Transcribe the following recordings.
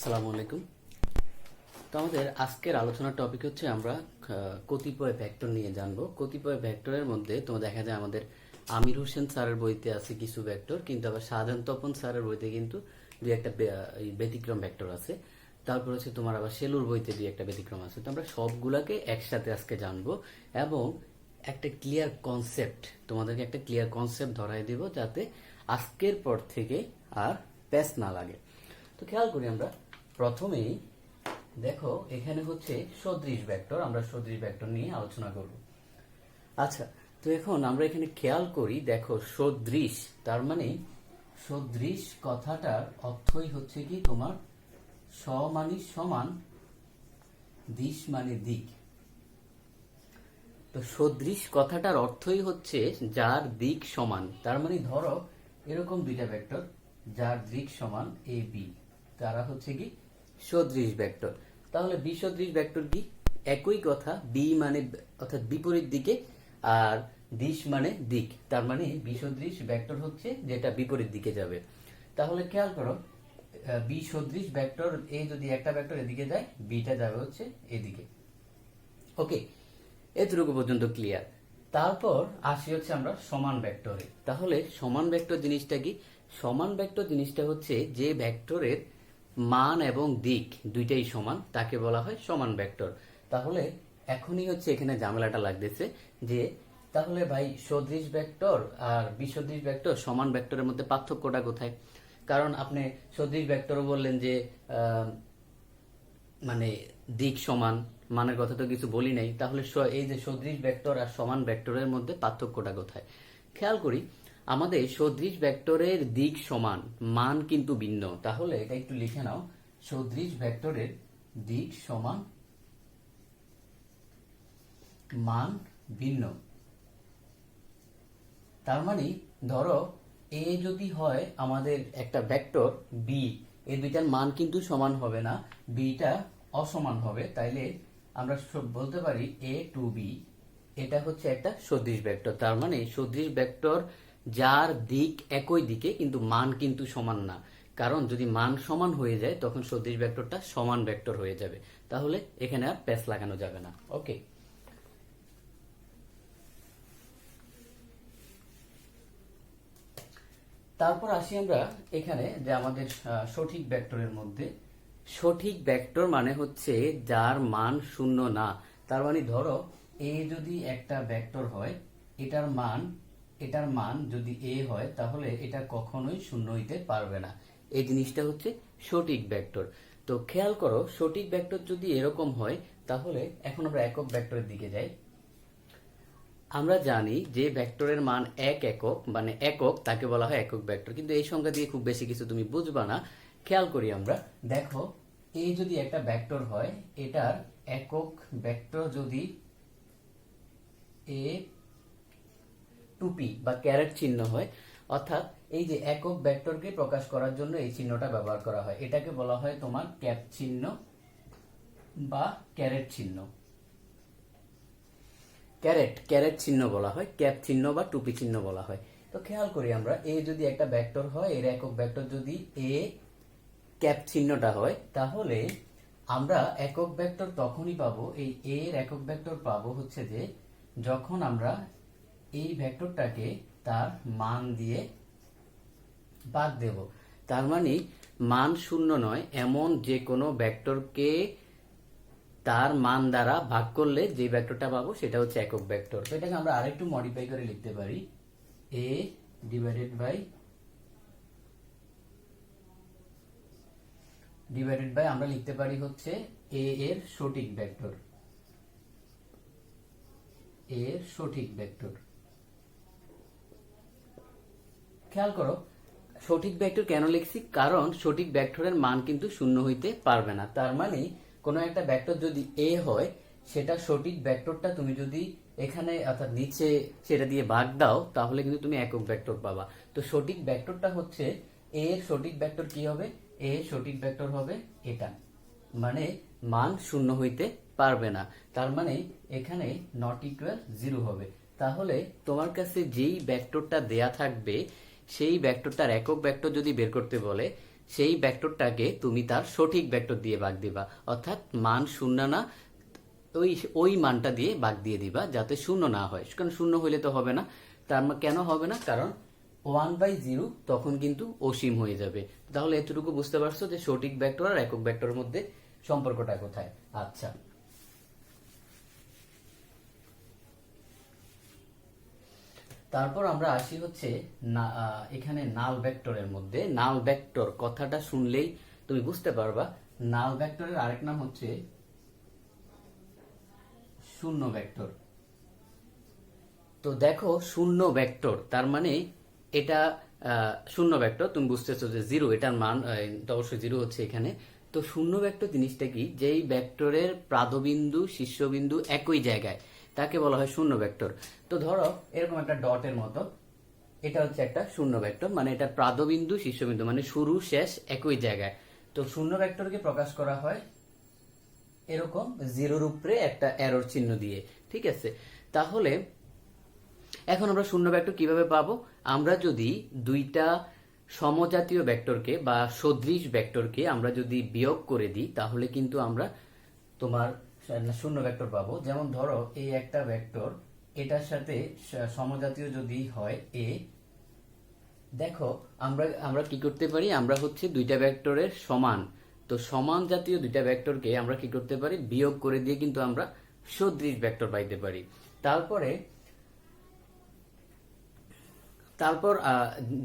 আসসালামু আলাইকুম। তো আমাদের আজকের আলোচনার টপিক হচ্ছে আমরা কতিপয় ভেক্টর নিয়ে জানবো। কতিপয় ভেক্টরের মধ্যে তোমার দেখা যায় আমাদের আমির হোসেন স্যারের বইতে আছে কিছু ভেক্টর, কিন্তু আবার শাহজাহান তপন স্যারের বইতে কিন্তু দুই একটা ব্যতিক্রম ভেক্টর আছে। তারপর হচ্ছে তোমার আবার সেলুর বইতে দুই একটা ব্যতিক্রম আছে। তো আমরা সবগুলাকে একসাথে আজকে জানবো এবং একটা ক্লিয়ার কনসেপ্ট তোমাদেরকে একটা ক্লিয়ার কনসেপ্ট ধরাই দিব, যাতে আজকের পর থেকে আর প্যাচ না লাগে। তো খেয়াল করি আমরা প্রথমেই, দেখো এখানে হচ্ছে সদৃশ ভেক্টর, আমরা সদৃশ ভেক্টর নিয়ে আলোচনা করব। আচ্ছা, তো এখন আমরা এখানে খেয়াল করি, দেখো সদৃশ তার মানে সদৃশ কথাটার অর্থই হচ্ছে কি তোমার স মানে সমান, দিশ মানে দিক। তো সদৃশ কথাটার অর্থই হচ্ছে যার দিক সমান। তার মানে ধরো এরকম দুইটা ভেক্টর যার দিক সমান এ বি, তারা হচ্ছে কি সদৃশ ভেক্টর। তাহলে বিসদৃশ ভেক্টর কি? একই কথা, বি মানে অর্থাৎ বিপরীত দিকে আর দিশ মানে দিক। তার মানে বিসদৃশ ভেক্টর হচ্ছে যেটা বিপরীত দিকে যাবে। তাহলে খেয়াল করো, বিসদৃশ ভেক্টর এ যদি একটা ভেক্টর এদিকে যায়, বিটা যাবে হচ্ছে এদিকে। ওকে, এতটুকু পর্যন্ত ক্লিয়ার। তারপর আসি হচ্ছে আমরা সমান ভেক্টরে। তাহলে সমান ভেক্টর জিনিসটা কি? সমান ভেক্টর জিনিসটা হচ্ছে যে ভেক্টরের মান এবং দিক দুইটাই সমান, তাকে বলা হয় সমান ভেক্টর। তাহলে এখনই হচ্ছে এখানে ঝামেলাটা লাগতেছে যে তাহলে ভাই সদৃশ ভেক্টর আর বিসদৃশ ভেক্টর সমান ভেক্টরের মধ্যে পার্থক্যটা কোথায়? কারণ আপনি সদৃশ ভেক্টরও বললেন যে মানে দিক সমান, মানের কথা তো কিছু বলি নাই। তাহলে এই যে সদৃশ ভেক্টর আর সমান ভেক্টরের মধ্যে পার্থক্যটা কোথায়? খেয়াল করি, আমাদের সদৃশ ভেক্টরের দিক সমান, মান কিন্তু ভিন্ন। তাহলে এটা একটু লিখে নাও, সদৃশ ভেক্টরের দিক সমান, মান ভিন্ন। তার মানে ধরো এ যদি হয় আমাদের একটা ভেক্টর বি, এই দুইটার মান কিন্তু সমান হবে না, বিটা অসমান হবে। তাইলে আমরা বলতে পারি এ টু বি, এটা হচ্ছে একটা সদৃশ ভেক্টর। তার মানে সদৃশ ভেক্টর যার দিক একই দিকে কিন্তু মান কিন্তু সমান না। কারণ যদি মান সমান হয়ে যায় তখন সদৃশ ভেক্টরটা সমান ভেক্টর হয়ে যাবে। তাহলে এখানে আর প্যাচ লাগানো যাবে না। ওকে, তারপর আসি আমরা এখানে যে আমাদের সঠিক ভেক্টরের মধ্যে। সঠিক ভেক্টর মানে হচ্ছে যার মান শূন্য না। তার মানে ধরো এ যদি একটা ভেক্টর হয়, এটার মান যদি এ হয়, তাহলে এটা কখনোই শূন্য হইতে পারবে না। এই জিনিসটা হচ্ছে সঠিক ভেক্টর। তো খেয়াল করো, সঠিক ভেক্টর যদি এরকম হয়, তাহলে এখন আমরা একক ভেক্টরের দিকে যাই। আমরা জানি যে ভেক্টরের মান এক একক, মানে একক, তাকে বলা হয় একক ভেক্টর। কিন্তু এই সংখ্যা দিয়ে খুব বেশি কিছু তুমি বুঝবা না। খেয়াল করি আমরা, দেখো এই যদি একটা ভেক্টর হয়, এটার একক ভেক্টর যদি এ টু পি বা ক্যারেট চিহ্ন হয়, অর্থাৎ এই যে একক ভেক্টরকে প্রকাশ করার জন্য এই চিহ্নটা ব্যবহার করা হয়, এটাকে বলা হয় তোমার ক্যাপ চিহ্ন বা ক্যারেট চিহ্ন। ক্যারেট চিহ্ন বলা হয়, ক্যাপ চিহ্ন বা টুপি চিহ্ন বলা হয়। তো খেয়াল করি আমরা, এ যদি একটা ভেক্টর হয়, এর একক ভেক্টর যদি এ ক্যাপ চিহ্নটা হয়, তাহলে আমরা একক ভেক্টর তখনই পাবো, এই এর একক ভেক্টর পাবো হচ্ছে যে যখন আমরা এই ভেক্টরটাকে তার মান দিয়ে ভাগ দেব। তার মানে মান শূন্য নয় এমন যে কোনো ভেক্টরকে তার মান দ্বারা ভাগ করলে যে ভেক্টরটা পাবো সেটা হচ্ছে একক ভেক্টর। তো এটাকে আমরা আরেকটু মডিফাই করে লিখতে পারি, এ ডিভাইডেড বাই আমরা লিখতে পারি হচ্ছে এ এর সঠিক ভেক্টর, এর সঠিক ভেক্টর। খেয়াল করো, সঠিক ভেক্টর কেন লিখছি? কারণ সঠিক ভেক্টরের মান কিন্তু শূন্য হইতে পারবে না। তার মানে কোনো একটা ভেক্টর যদি এ হয়, সেটা সঠিক ভেক্টরটা তুমি যদি এখানে অর্থাৎ নিচে সেটা দিয়ে ভাগ দাও, তাহলে কিন্তু তুমি একক ভেক্টর পাবা। তো সঠিক ভেক্টরটা হচ্ছে, এর সঠিক ভেক্টর কি হবে? এ সঠিক ভেক্টর হবে এটা, মানে মান শূন্য হইতে পারবে না। তার মানে এখানে নট ইকুয়াল 0 হবে। তাহলে তোমার কাছে যেই ভেক্টরটা দেয়া থাকবে, সেই ভেক্টরটার একক ভেক্টর যদি বের করতে বলে, সেই ভেক্টরটাকে তুমি তার সঠিক ভেক্টর দিয়ে ভাগ দিবা, অর্থাৎ মান শূন্য না, ওই ওই মানটা দিয়ে ভাগ দিয়ে দিবা যাতে শূন্য না হয়, কারণ শূন্য হইলে তো হবে না। কেন হবে না? কারণ 1/0 তখন কিন্তু অসীম হয়ে যাবে। তাহলে এতটুকু বুঝতে পারছো যে সঠিক ভেক্টর আর একক ভেক্টরের মধ্যে সম্পর্কটা কোথায়। আচ্ছা, তারপর আমরা আসি হচ্ছে এখানে নাল ভেক্টরের মধ্যে। নাল ভেক্টর কথাটা শুনলেই তুমি বুঝতে পারবা নাল ভেক্টরের আরেক নাম হচ্ছে শূন্য ভেক্টর। তো দেখো শূন্য ভেক্টর তার মানে এটা শূন্য ভেক্টর, তুমি বুঝতেছো যে জিরো, এটার মান অবশ্যই জিরো হচ্ছে এখানে। তো শূন্য ভেক্টর জিনিসটা কি? যেই ভেক্টরের প্রাদবিন্দু শীর্ষবিন্দু একই জায়গায় তাকে বলা হয় শূন্য ভেক্টর। তো ধরো এরকম একটা ডটের মতো, এটা হচ্ছে একটা শূন্য ভেক্টর, মানে এটা প্রাদবিন্দু শীর্ষবিন্দু মানে শুরু শেষ একই জায়গায়। তো শূন্য ভেক্টরকে প্রকাশ করা হয় এরকম জিরোর উপরে একটা অ্যারোর চিহ্ন দিয়ে, ঠিক আছে? তাহলে এখন আমরা শূন্য ভেক্টর কিভাবে পাবো? আমরা যদি দুইটা সমজাতীয় ভেক্টরকে বা সদৃশ ভেক্টরকে আমরা যদি বিয়োগ করে দিই তাহলে কিন্তু আমরা তোমার শূন্য ভেক্টর পাবো। যেমন ধরো এই একটা ভেক্টর, এটার সাথে সমজাতীয় যদি হয় এ, দেখো আমরা আমরা কি করতে পারি? আমরা হচ্ছে দুইটা ভেক্টরের সমান, তো সমান জাতীয় দুইটা ভেক্টরকে আমরা কি করতে পারি? বিয়োগ করে দিয়ে কিন্তু আমরা সদৃশ ভেক্টর পাইতে পারি। তারপর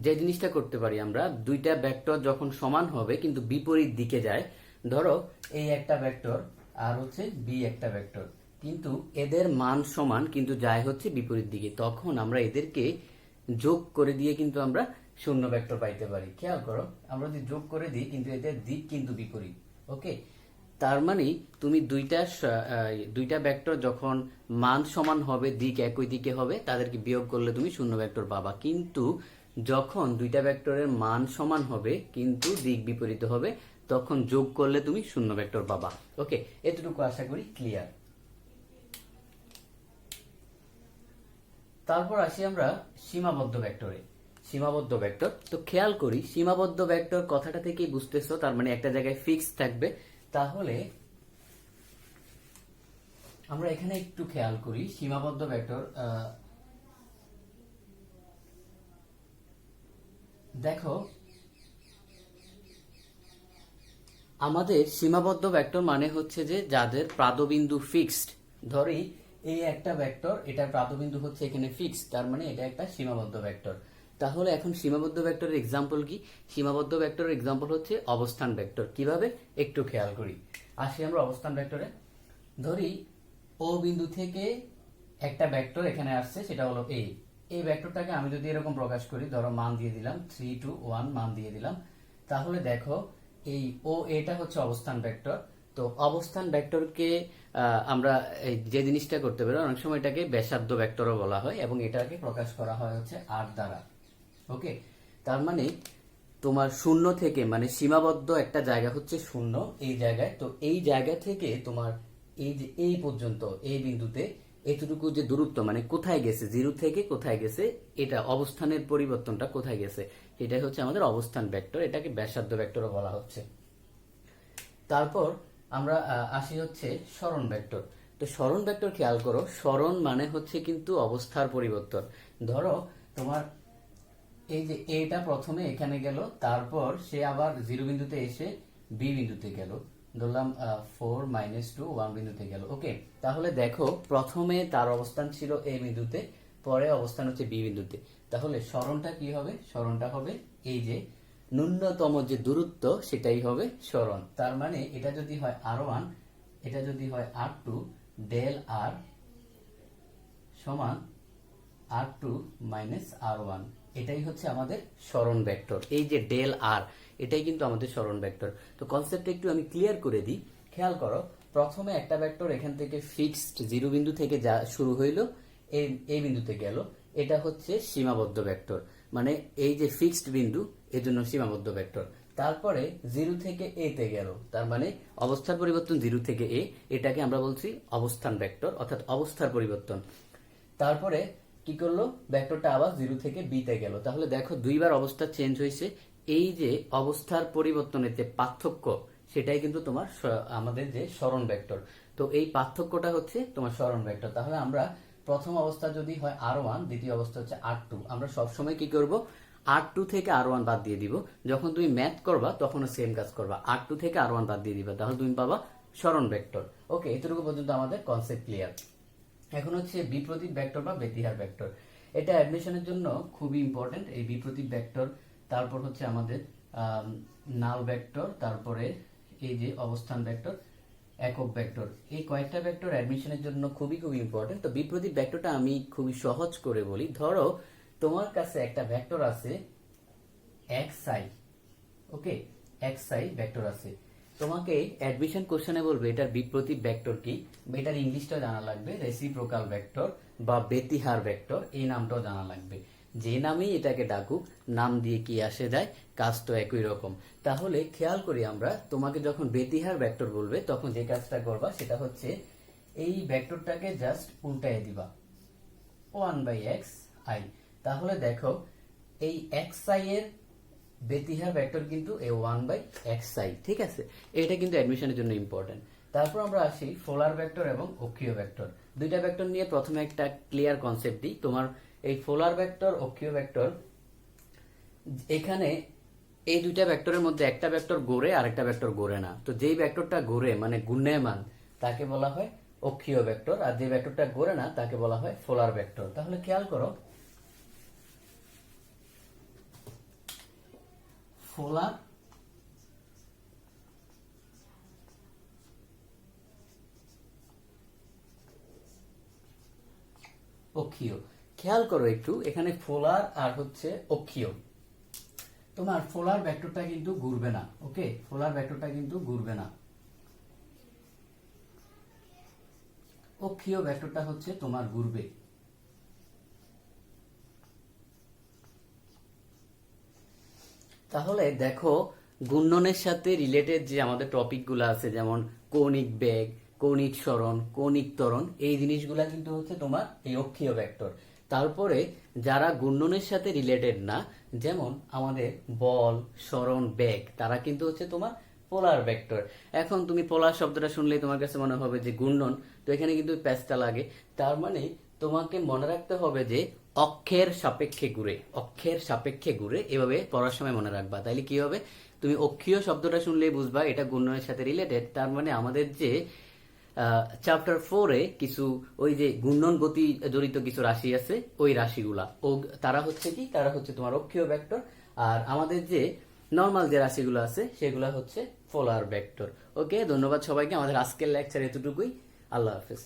যে জিনিসটা করতে পারি, আমরা দুইটা ভেক্টর যখন সমান হবে কিন্তু বিপরীত দিকে যায়, ধরো এই একটা ভেক্টর আর হচ্ছে বি একটা ভেক্টর, কিন্তু এদের মান সমান কিন্তু যায় হচ্ছে বিপরীত দিকে, তখন আমরা এদেরকে যোগ করে দিয়ে কিন্তু আমরা শূন্য ভেক্টর পাইতে পারি। খেয়াল করো, আমরা যদি যোগ করে দিই কিন্তু এদের দিক কিন্তু বিপরীত। ওকে, তার মানে তুমি দুইটা ভেক্টর যখন মান সমান হবে, দিক একই দিকে হবে, তাদেরকে বিয়োগ করলে তুমি শূন্য ভেক্টর পাবা। কিন্তু যখন দুইটা ভেক্টরের মান সমান হবে কিন্তু দিক বিপরীত হবে, তখন যোগ করলে তুমি শূন্য ভেক্টর পাবা। ওকে, এতটুকু আশা করি ক্লিয়ার। তারপর আসি আমরা সীমাবদ্ধ ভেক্টরে। সীমাবদ্ধ ভেক্টর, তো খেয়াল করি সীমাবদ্ধ ভেক্টর কথাটা থেকেই বুঝতেছো, তার মানে একটা জায়গায় ফিক্স থাকবে। তাহলে আমরা এখানে একটু খেয়াল করি সীমাবদ্ধ ভেক্টর, দেখো আমাদের সীমাবদ্ধ ভেক্টর মানে হচ্ছে যে যাদের প্রাদবিন্দু ফিক্সড। ধরি এই একটা ভেক্টর, এটার প্রাদবিন্দু হচ্ছে এখানে ফিক্সড, তার মানে এটা একটা সীমাবদ্ধ ভেক্টর। তাহলে এখন সীমাবদ্ধ ভেক্টরের এক্সাম্পল কি? সীমাবদ্ধ ভেক্টরের এক্সাম্পল হচ্ছে অবস্থান ভেক্টর। কিভাবে একটু খেয়াল করি। আসি আমরা অবস্থান ভেক্টরে। ধরি ও বিন্দু থেকে একটা ভেক্টর এখানে আসছে, সেটা হলো এই ভেক্টরটাকে আমি যদি এরকম প্রকাশ করি, ধরো মান দিয়ে দিলাম 3 2 1, মান দিয়ে দিলাম, তাহলে দেখো এই ও এটা হচ্ছে অবস্থান ভেক্টর। তো অবস্থান ভেক্টরকে আমরা যে জিনিসটা করতে পারি, অনেক সময় এটাকে ব্যাসার্ধ ভেক্টরও বলা হয় এবং এটাকে প্রকাশ করা হয় হচ্ছে আর দ্বারা। ওকে, তার মানে তোমার শূন্য থেকে, মানে সীমাবদ্ধ একটা জায়গা হচ্ছে শূন্য, এই জায়গায়, তো এই জায়গা থেকে তোমার এই যে এই পর্যন্ত এই বিন্দুতে এতটুকু যে দূরত্ব, মানে কোথায় গেছে, জিরো থেকে কোথায় গেছে, এটা অবস্থানের পরিবর্তনটা কোথায় গেছে, এটাই হচ্ছে আমাদের অবস্থান ভেক্টর। এটাকে ব্যাসার্ধ ভেক্টরও বলা হচ্ছে। তারপর আমরা আসি হচ্ছে সরণ ভেক্টর। তো সরণ ভেক্টর খেয়াল করো, সরণ মানে হচ্ছে কিন্তু অবস্থার পরিবর্তন। ধরো তোমার এই যে এটা প্রথমে এখানে গেল, তারপর সে আবার জিরো বিন্দুতে এসে বি বিন্দুতে গেল, ধরলাম 4 - 2 1 বিন্দুতে গেল। ওকে, তাহলে দেখো প্রথমে তার অবস্থান ছিল এ বিন্দুতে, পরে অবস্থান হচ্ছে বি বিন্দুতে। তাহলে সরণটা কি হবে? সরণটা হবে এই যে ন্যূনতম যে দূরত্ব সেটাই হবে সরণ। তার মানে এটা যদি হয় r1, এটা যদি হয় r2, ডেল r সমান r2 - r1, এটাই হচ্ছে আমাদের সরণ ভেক্টর। এই যে ডেল আর, এটাই কিন্তু আমাদের সরণ ভেক্টর। তো কনসেপ্টটা একটু আমি ক্লিয়ার করে দিই। খেয়াল করো, প্রথমে একটা ভেক্টর এখান থেকে ফিক্সড জিরো বিন্দু থেকে যা শুরু হইলো এই বিন্দুতে গেল, এটা হচ্ছে সীমাবদ্ধ ভেক্টর, মানে এই যে ফিক্সড বিন্দু এর জন্য সীমাবদ্ধ ভেক্টর। তারপরে জিরো থেকে এ তে গেল, তার মানে অবস্থার পরিবর্তন জিরো থেকে এ, এটাকে আমরা বলছি অবস্থান ভেক্টর, অর্থাৎ অবস্থার পরিবর্তন। তারপরে কি করলো, ভেক্টরটা আবার জিরো থেকে বি তে গেল, তাহলে দেখো দুইবার অবস্থা চেঞ্জ হয়েছে। এই যে অবস্থার পরিবর্তনের যে পার্থক্য, সেটাই কিন্তু তোমার আমাদের যে সরণ ভেক্টর। তো এই পার্থক্যটা হচ্ছে তোমার সরণ ভেক্টর। তাহলে আমরা প্রথম অবস্থা যদি হয় r1, দ্বিতীয় অবস্থা হচ্ছে r2, আমরা সবসময় কি করব, r2 থেকে r1 বাদ দিয়ে দিব। যখন তুমি ম্যাথ করবা তখনও সেম কাজ করবা, r2 থেকে r1 বাদ দিয়ে দিবা, তাহলে তুমি পাবা সরণ ভেক্টর। ওকে, এতটুকু পর্যন্ত আমাদের কনসেপ্ট ক্লিয়ার। এখন হচ্ছে বিপ্রতীক ভেক্টর বা ব্যতিহার ভেক্টর। এটা অ্যাডমিশনের জন্য খুবই ইম্পর্টেন্ট, এই বিপ্রতীক ভেক্টর। তারপর হচ্ছে আমাদের নাল ভেক্টর, তারপরে এই যে অবস্থান ভেক্টর, একক ভেক্টর, এই কয়েকটা ভেক্টর অ্যাডমিশনের জন্য খুবই খুবই ইম্পর্টেন্ট। তো বিপ্রতীক ভেক্টরটা আমি খুবই সহজ করে বলি। ধরো তোমার কাছে একটা ভেক্টর আছে xi, ওকে, xi ভেক্টর আছে। তোমাকে অ্যাডমিশন কোশ্চেনে বলবে এটার বিপ্রতীক ভেক্টর কি, এটার ইংলিশটা জানা লাগবে, রেসিপ্রোকাল ভেক্টর বা ব্যতিহার ভেক্টর, এই নামটাও জানা লাগবে। যে নামেই এটাকে ডাকুক, নাম দিয়ে কি আসে যায়, কাজ তো একই রকম। তাহলে খেয়াল করি আমরা, তোমাকে যখন ব্যতিহার ভেক্টর বলবে তখন যে কাজটা করবা সেটা হচ্ছে এই ভেক্টরটাকে জাস্ট উল্টায় দিবা 1/xi। তাহলে দেখো এই xi এর ব্যতিহার ভেক্টর কিন্তু এই 1/xi, ঠিক আছে। এটা কিন্তু অ্যাডমিশনের জন্য ইম্পর্টেন্ট। তারপর আমরা আসি পোলার ভেক্টর এবং অক্ষীয় ভেক্টর। দুইটা ভেক্টর নিয়ে প্রথমে একটা ক্লিয়ার কনসেপ্ট দিই। তোমার এই পোলার ভেক্টর, অক্ষীয় ভেক্টর, এখানে এই দুইটা ভেক্টরের মধ্যে একটা ভেক্টর ঘোরে আর একটা ভেক্টর ঘোরে না। তো যেই ভেক্টরটা ঘোরে মানে ঘূর্ণায়মান, তাকে বলা হয় অক্ষীয় ভেক্টর, আর যে ভেক্টরটা ঘোরে না তাকে বলা হয় পোলার ভেক্টর। তাহলে খেয়াল করো, পোলার অক্ষীয়, খেয়াল করো একটু, এখানে পোলার আর হচ্ছে অক্ষীয়। তোমার পোলার ভেক্টরটা কিন্তু ঘুরবে না, ওকে, পোলার ভেক্টরটা কিন্তু ঘুরবে না। অক্ষীয় ভেক্টরটা হচ্ছে তোমার ঘুরবে। তাহলে দেখো, ঘূর্ণনের সাথে রিলেটেড যে আমাদের টপিকগুলো আছে, যেমন কৌণিক বেগ, কৌণিক সরণ, কৌণিক ত্বরণ, এই জিনিসগুলা কিন্তু হচ্ছে তোমার এই অক্ষীয় ভেক্টর। তারপরে যারা ঘূর্ণনের সাথে রিলেটেড না, যেমন আমাদের বল, সরণ, বেগ, তারা কিন্তু হচ্ছে তোমার পোলার ভেক্টর। এখন তুমি পোলার শব্দটা শুনলেই তোমার কাছে মনে হবে যে ঘূর্ণন, তো এখানে কিন্তু প্যাচটা লাগে। তার মানে তোমাকে মনে রাখতে হবে যে অক্ষের সাপেক্ষে ঘুরে, অক্ষের সাপেক্ষে ঘুরে, এভাবে পড়ার সময় মনে রাখবা। তাইলে কি হবে, তুমি অক্ষীয় শব্দটা শুনলেই বুঝবা এটা ঘূর্ণনের সাথে রিলেটেড। তার মানে আমাদের যে চ্যাপ্টার 4-এ কিছু ওই যে ঘূর্ণন গতি জড়িত কিছু রাশি আছে, ওই রাশিগুলা ও তারা হচ্ছে কি, তারা হচ্ছে তোমার অক্ষীয় ভেক্টর। আর আমাদের যে নর্মাল যে রাশিগুলো আছে সেগুলো হচ্ছে পোলার ভেক্টর। ওকে, ধন্যবাদ সবাইকে। আমাদের আজকের লেকচার এতটুকুই। আল্লাহ হাফেজ।